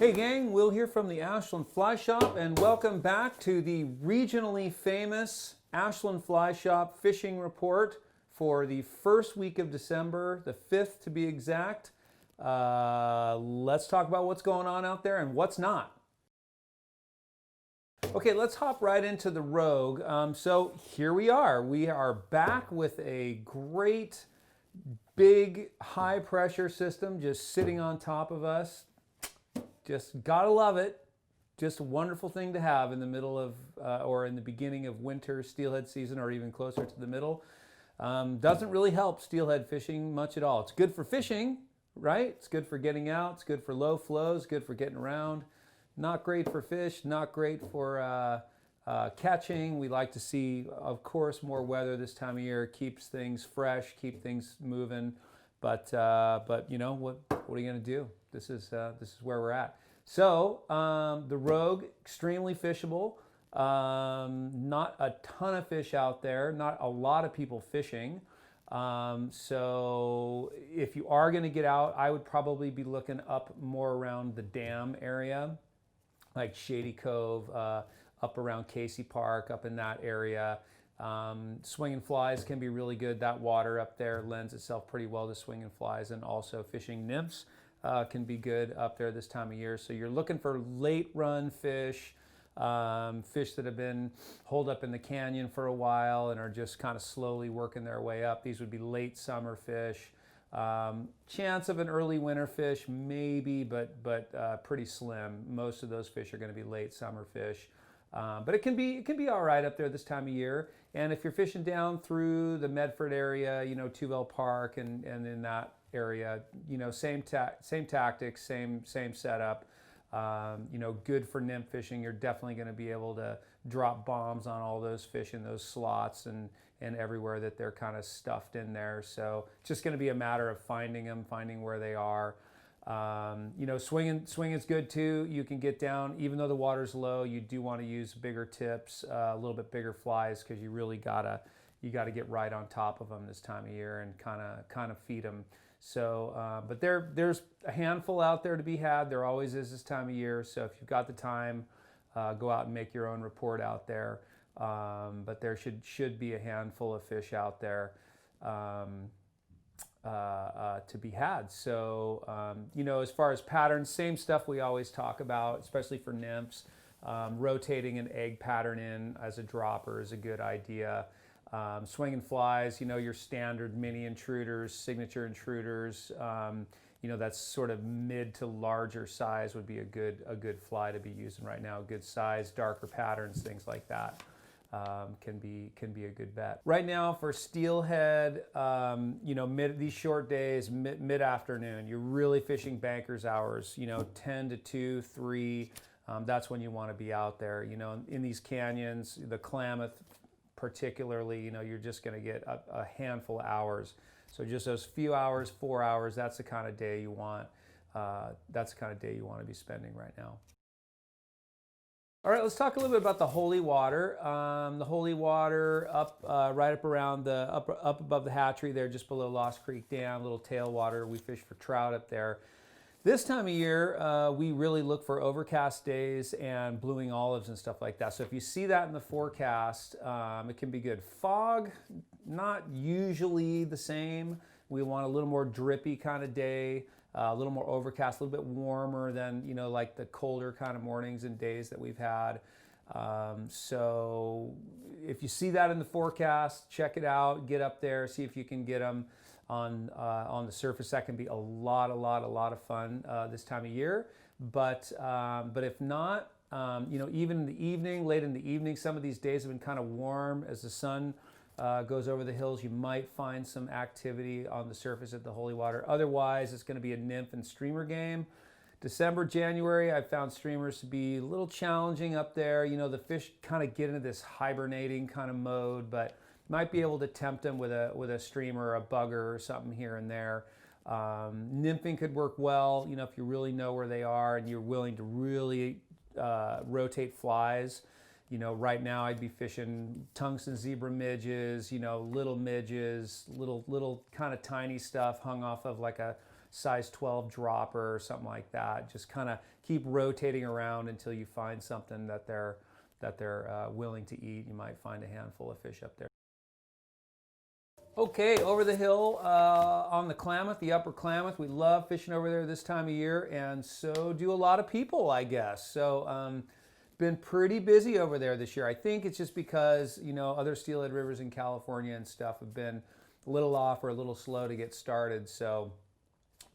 Hey gang, Will here from the Ashland Fly Shop, and welcome back to the regionally famous Ashland Fly Shop fishing report for the first week of December, the 5th to be exact. Let's talk about what's going on out there and what's not. Okay, let's hop right into the Rogue. So here we are. We are back with a great big high pressure system just sitting on top of us. Just gotta love it. Just a wonderful thing to have in the middle of or in the beginning of winter steelhead season, or even closer to the middle. Doesn't really help steelhead fishing much at all. It's good for fishing, right? It's good for getting out. It's good for low flows, good for getting around. Not great for fish, not great for catching. We like to see, of course, more weather this time of year. Keeps things fresh, keep things moving. But you know, what are you gonna do? This is where we're at. So the Rogue, extremely fishable. Not a ton of fish out there, not a lot of people fishing. So if you are gonna get out, I would probably be looking up more around the dam area, like Shady Cove, up around Casey Park, up in that area. Swinging flies can be really good. That water up there lends itself pretty well to swinging flies, and also fishing nymphs can be good up there this time of year. So you're looking for late run fish, fish that have been holed up in the canyon for a while and are just kind of slowly working their way up. These would be late summer fish. Chance of an early winter fish, maybe, but pretty slim. Most of those fish are going to be late summer fish. But it can be all right up there this time of year. And if you're fishing down through the Medford area, you know, Tuville Park and in that area, you know, same tactics, same setup. You know, good for nymph fishing. You're definitely going to be able to drop bombs on all those fish in those slots and everywhere that they're kind of stuffed in there. So it's just going to be a matter of finding them, finding where they are. You know, swinging is good too. You can get down, even though the water's low, you do want to use bigger tips, a little bit bigger flies, because you really gotta get right on top of them this time of year and kind of feed them. So, but there's a handful out there to be had. There always is this time of year. So if you've got the time, go out and make your own report out there. But there should be a handful of fish out there to be had. So, you know, as far as patterns, same stuff we always talk about, especially for nymphs. Rotating an egg pattern in as a dropper is a good idea. Swinging flies, you know, your standard mini intruders, signature intruders, you know, that's sort of mid to larger size would be a good fly to be using right now. Good size, darker patterns, things like that. Can be a good bet. Right now for steelhead, you know, these short days, mid-afternoon, you're really fishing banker's hours, you know, 10 to 2, 3, that's when you want to be out there. You know, in these canyons, the Klamath particularly, you know, you're just going to get a handful of hours. So just those few hours, 4 hours, that's the kind of day you want. That's the kind of day you want to be spending right now. All right, let's talk a little bit about the holy water. The holy water right up around up above the hatchery there, just below Lost Creek Dam, little tailwater. We fish for trout up there. This time of year, we really look for overcast days and blueing olives and stuff like that. So if you see that in the forecast, it can be good. Fog, not usually the same. We want a little more drippy kind of day. A little more overcast, a little bit warmer than, you know, like the colder kind of mornings and days that we've had. So if you see that in the forecast, check it out, get up there, see if you can get them on the surface. That can be a lot of fun this time of year. But if not, you know, even in the evening, late in the evening, some of these days have been kind of warm as the sun goes over the hills. You might find some activity on the surface at the holy water. Otherwise, it's going to be a nymph and streamer game. December, January, I found streamers to be a little challenging up there. You know, the fish kind of get into this hibernating kind of mode, but might be able to tempt them with a streamer or a bugger or something here and there. Nymphing could work well, you know, if you really know where they are and you're willing to really rotate flies. You know, right now I'd be fishing tungsten zebra midges, you know, little midges, little kind of tiny stuff hung off of like a size 12 dropper or something like that. Just kind of keep rotating around until you find something that they're willing to eat. You might find a handful of fish up there. Okay, over the hill on the Klamath, the upper Klamath. We love fishing over there this time of year, and so do a lot of people, I guess. So been pretty busy over there this year. I think it's just because, you know, other steelhead rivers in California and stuff have been a little off or a little slow to get started. So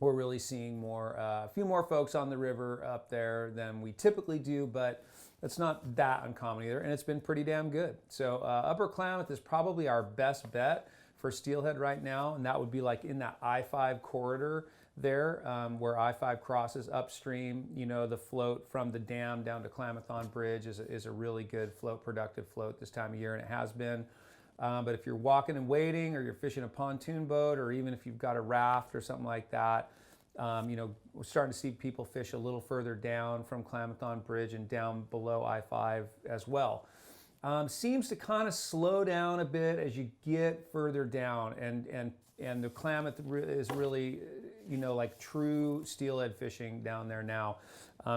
we're really seeing more, a few more folks on the river up there than we typically do, but it's not that uncommon either, and it's been pretty damn good. So upper Klamath is probably our best bet for steelhead right now, and that would be like in that I-5 corridor there, where I-5 crosses upstream. You know, the float from the dam down to Klamath Bridge is a really good float, productive float this time of year, and it has been. But if you're walking and wading, or you're fishing a pontoon boat, or even if you've got a raft or something like that, you know, we're starting to see people fish a little further down from Klamath Bridge and down below I-5 as well. Seems to kind of slow down a bit as you get further down, and the Klamath is really, you know, like true steelhead fishing down there now.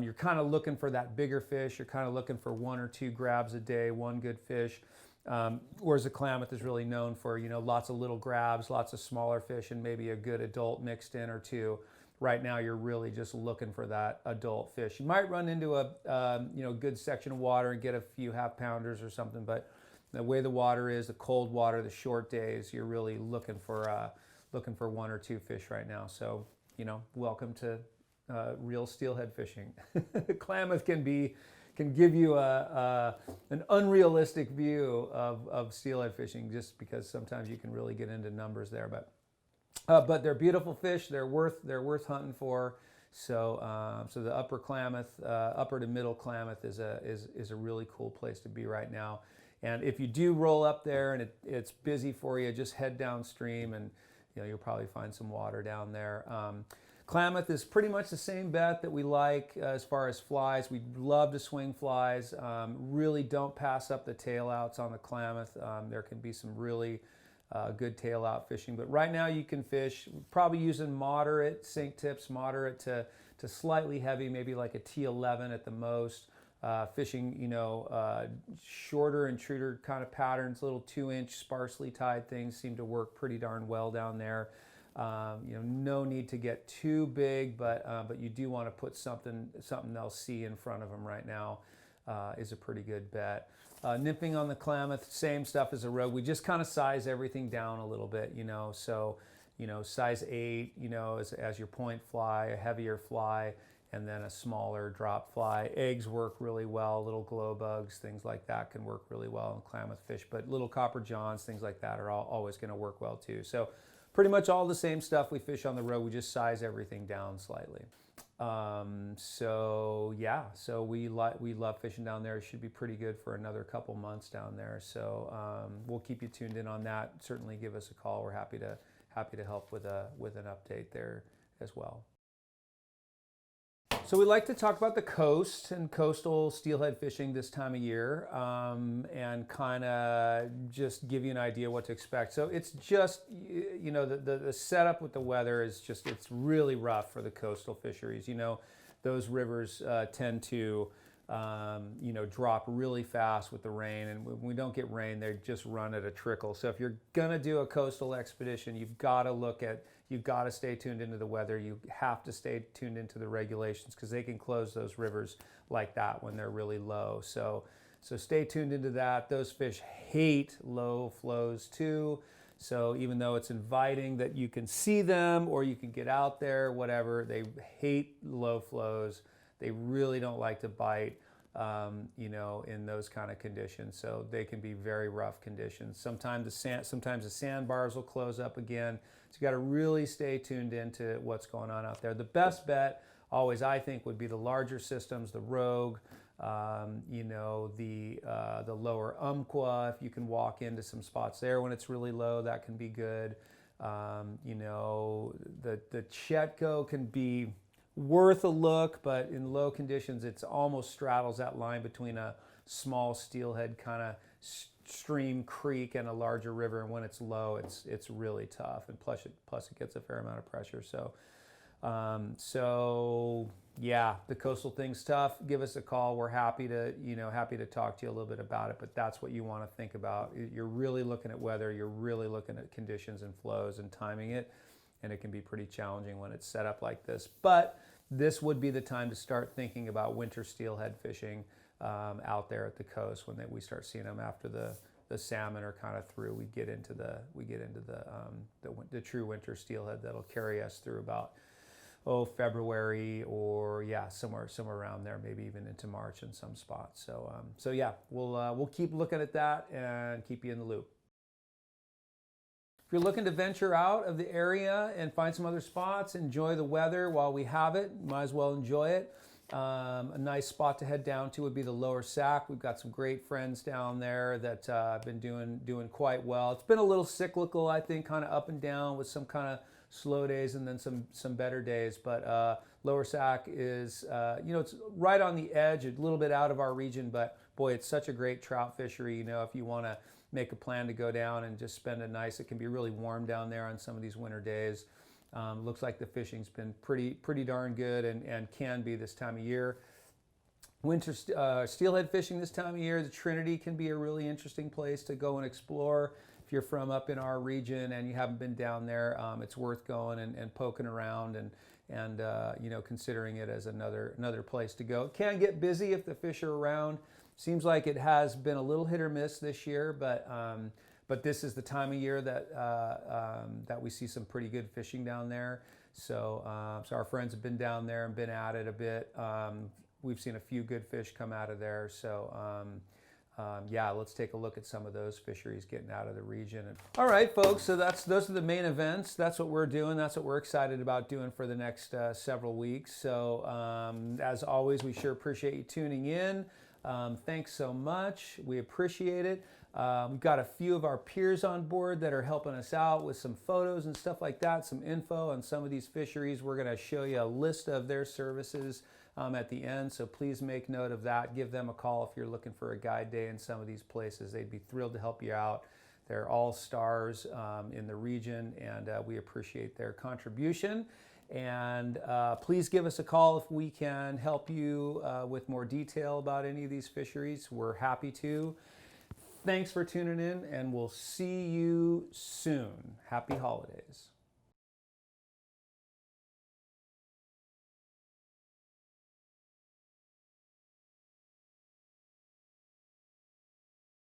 You're kind of looking for that bigger fish. You're kind of looking for 1 or 2 grabs a day, one good fish. Whereas the Klamath is really known for, you know, lots of little grabs, lots of smaller fish, and maybe a good adult mixed in or two. Right now, you're really just looking for that adult fish. You might run into a you know, good section of water and get a few half-pounders or something, but the way the water is, the cold water, the short days, you're really looking for 1 or 2 fish right now. So, you know, welcome to real steelhead fishing. Klamath can give you an unrealistic view of steelhead fishing, just because sometimes you can really get into numbers there, but they're beautiful fish. They're worth hunting for. So so the upper Klamath, upper to middle Klamath is a really cool place to be right now. And if you do roll up there and it's busy for you, just head downstream, and you know, you'll probably find some water down there. Klamath is pretty much the same bet that we like as far as flies. We love to swing flies. Really don't pass up the tail outs on the Klamath. There can be some really good tail out fishing, but right now you can fish probably using moderate sink tips, moderate to slightly heavy, maybe like a T11 at the most. Fishing, you know, shorter and truer kind of patterns, little 2-inch sparsely tied things seem to work pretty darn well down there. You know, no need to get too big, but you do want to put something they'll see in front of them right now. Is a pretty good bet. Nymphing on the Klamath, same stuff as a rogue. We just kind of size everything down a little bit, you know. So, you know, size 8, you know, as your point fly, a heavier fly, and then a smaller drop fly. Eggs work really well. Little glow bugs, things like that can work really well in Klamath fish. But little copper johns, things like that are always going to work well too. So pretty much all the same stuff we fish on the road. We just size everything down slightly. So yeah, so we love fishing down there. It should be pretty good for another couple months down there. So we'll keep you tuned in on that. Certainly give us a call. We're happy to help with an update there as well. So we like to talk about the coast and coastal steelhead fishing this time of year, and kind of just give you an idea what to expect. So it's just, you know, the setup with the weather is just, it's really rough for the coastal fisheries. You know, those rivers tend to, you know, drop really fast with the rain, and when we don't get rain, they just run at a trickle. So if you're gonna do a coastal expedition, you've got to stay tuned into the weather. You have to stay tuned into the regulations, because they can close those rivers like that when they're really low. So stay tuned into that. Those fish hate low flows too. So even though it's inviting that you can see them or you can get out there, whatever, they hate low flows. They really don't like to bite, you know, in those kind of conditions. So they can be very rough conditions. Sometimes the sandbars will close up again. So you got to really stay tuned into what's going on out there. The best bet always, I think, would be the larger systems, the Rogue, you know, the lower Umpqua. If you can walk into some spots there when it's really low, that can be good. You know, the Chetco can be worth a look, but in low conditions, it's almost straddles that line between a small steelhead kind of stream creek and a larger river, and when it's low, it's really tough, and plus it gets a fair amount of pressure. So So yeah, the coastal thing's tough. Give us a call. We're happy to, happy to talk to you a little bit about it, but that's what you want to think about. You're really looking at weather, you're really looking at conditions and flows and timing it, and it can be pretty challenging when it's set up like this. But this would be the time to start thinking about winter steelhead fishing out there at the coast when we start seeing them after the salmon are kind of through. We get into the true winter steelhead that'll carry us through about February, or somewhere around there, maybe even into March in some spots. So yeah, we'll keep looking at that and keep you in the loop. If you're looking to venture out of the area and find some other spots, enjoy the weather while we have it, might as well enjoy it. A nice spot to head down to would be the Lower Sac. We've got some great friends down there that have been doing quite well. It's been a little cyclical, I think, kind of up and down with some kind of slow days and then some better days. But Lower Sac is, it's right on the edge, a little bit out of our region, but boy, it's such a great trout fishery. If you want to make a plan to go down and just spend a nice, it can be really warm down there on some of these winter days. Looks like the fishing's been pretty darn good and can be this time of year. Winter steelhead fishing this time of year, the Trinity can be a really interesting place to go and explore. If you're from up in our region and you haven't been down there, it's worth going and poking around and considering it as another place to go. It can get busy if the fish are around. Seems like it has been a little hit or miss this year, but this is the time of year that we see some pretty good fishing down there. So our friends have been down there and been at it a bit. We've seen a few good fish come out of there. So let's take a look at some of those fisheries getting out of the region. All right, folks, so those are the main events. That's what we're doing. That's what we're excited about doing for the next several weeks. So as always, we sure appreciate you tuning in. Thanks so much. We appreciate it. We've got a few of our peers on board that are helping us out with some photos and stuff like that, some info on some of these fisheries. We're going to show you a list of their services at the end, so please make note of that. Give them a call if you're looking for a guide day in some of these places. They'd be thrilled to help you out. They're all stars in the region, and we appreciate their contribution. And please give us a call if we can help you with more detail about any of these fisheries. We're happy to. Thanks for tuning in, and we'll see you soon. Happy holidays.